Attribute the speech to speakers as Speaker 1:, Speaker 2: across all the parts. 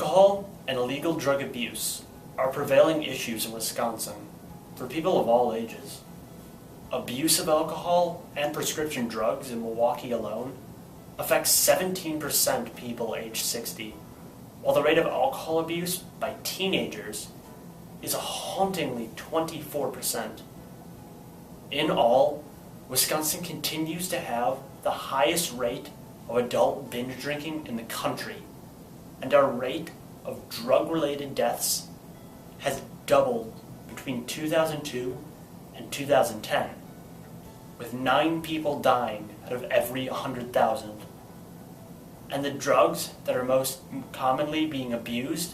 Speaker 1: Alcohol and illegal drug abuse are prevailing issues in Wisconsin for people of all ages. Abuse of alcohol and prescription drugs in Milwaukee alone affects 17% people aged 60, while the rate of alcohol abuse by teenagers is a hauntingly 24%. In all, Wisconsin continues to have the highest rate of adult binge drinking in the country, and our rate of drug-related deaths has doubled between 2002 and 2010, with 9 people dying out of every 100,000. And the drugs that are most commonly being abused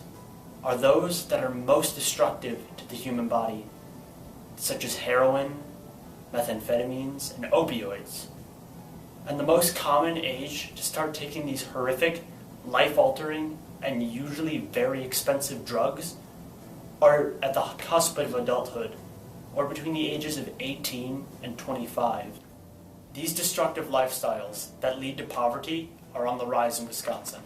Speaker 1: are those that are most destructive to the human body, such as heroin, methamphetamines, and opioids. And the most common age to start taking these horrific, life-altering, and usually very expensive drugs are at the cusp of adulthood, or between the ages of 18 and 25. These destructive lifestyles that lead to poverty are on the rise in Wisconsin.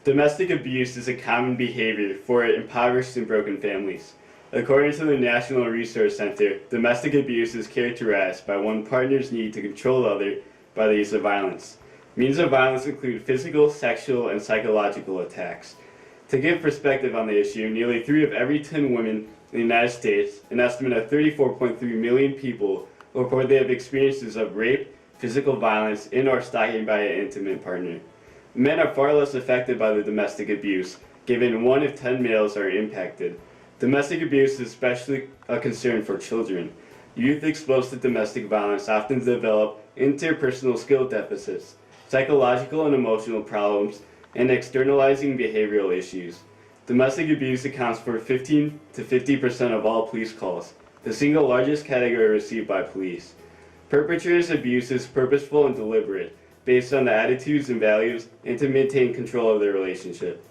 Speaker 2: Domestic abuse is a common behavior for impoverished and broken families. According to the National Resource Center, domestic abuse is characterized by one partner's need to control the other by the use of violence. Means of violence include physical, sexual, and psychological attacks. To give perspective on the issue, nearly 3 of every 10 women in the United States, an estimate of 34.3 million people, report they have experiences of rape, physical violence, and or stalking by an intimate partner. Men are far less affected by the domestic abuse, given 1 of 10 males are impacted. Domestic abuse is especially a concern for children. Youth exposed to domestic violence often develop interpersonal skill deficits, psychological and emotional problems, and externalizing behavioral issues. Domestic abuse accounts for 15 to 50% of all police calls, the single largest category received by police. Perpetrators' abuse is purposeful and deliberate, based on the attitudes and values, and to maintain control of their relationship.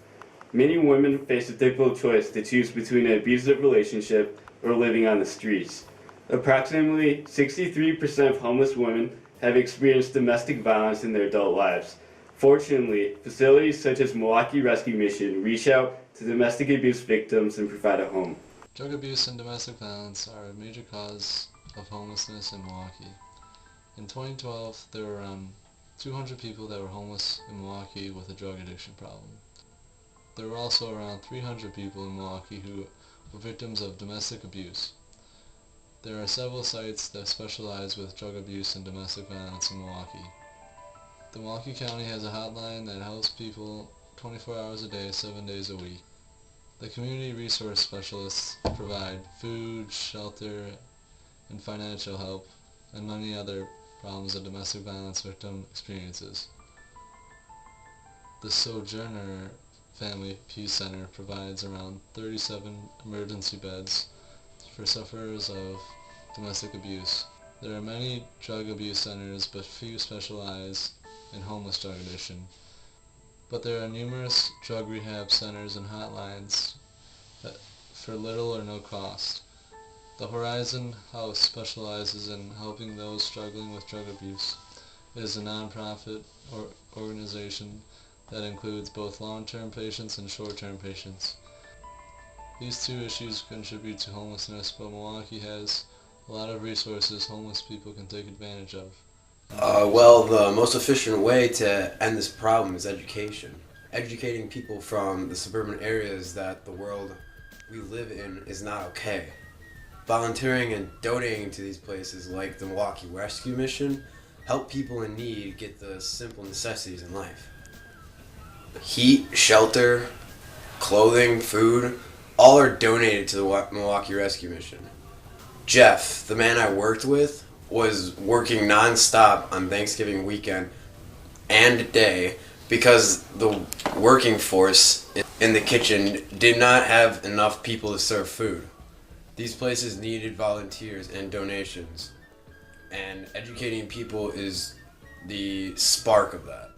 Speaker 2: Many women face a difficult choice to choose between an abusive relationship or living on the streets. Approximately 63% of homeless women have experienced domestic violence in their adult lives. Fortunately, facilities such as Milwaukee Rescue Mission reach out to domestic abuse victims and provide a home.
Speaker 3: Drug abuse and domestic violence are a major cause of homelessness in Milwaukee. In 2012, there were around 200 people that were homeless in Milwaukee with a drug addiction problem. There were also around 300 people in Milwaukee who were victims of domestic abuse. There are several sites that specialize with drug abuse and domestic violence in Milwaukee. The Milwaukee County has a hotline that helps people 24 hours a day, 7 days a week. The community resource specialists provide food, shelter, and financial help, and many other problems a domestic violence victim experiences. The Sojourner Family Peace Center provides around 37 emergency beds for sufferers of domestic abuse. There are many drug abuse centers, but few specialize in homeless drug addiction. But there are numerous drug rehab centers and hotlines for little or no cost. The Horizon House specializes in helping those struggling with drug abuse. It is a non-profit organization that includes both long-term patients and short-term patients. These 2 issues contribute to homelessness, but Milwaukee has a lot of resources homeless people can take advantage of.
Speaker 4: Well, the most efficient way to end this problem is education. Educating people from the suburban areas that the world we live in is not okay. Volunteering and donating to these places like the Milwaukee Rescue Mission help people in need get the simple necessities in life. Heat, shelter, clothing, food, all are donated to the Milwaukee Rescue Mission. Jeff, the man I worked with, was working non-stop on Thanksgiving weekend and day because the working force in the kitchen did not have enough people to serve food. These places needed volunteers and donations, and educating people is the spark of that.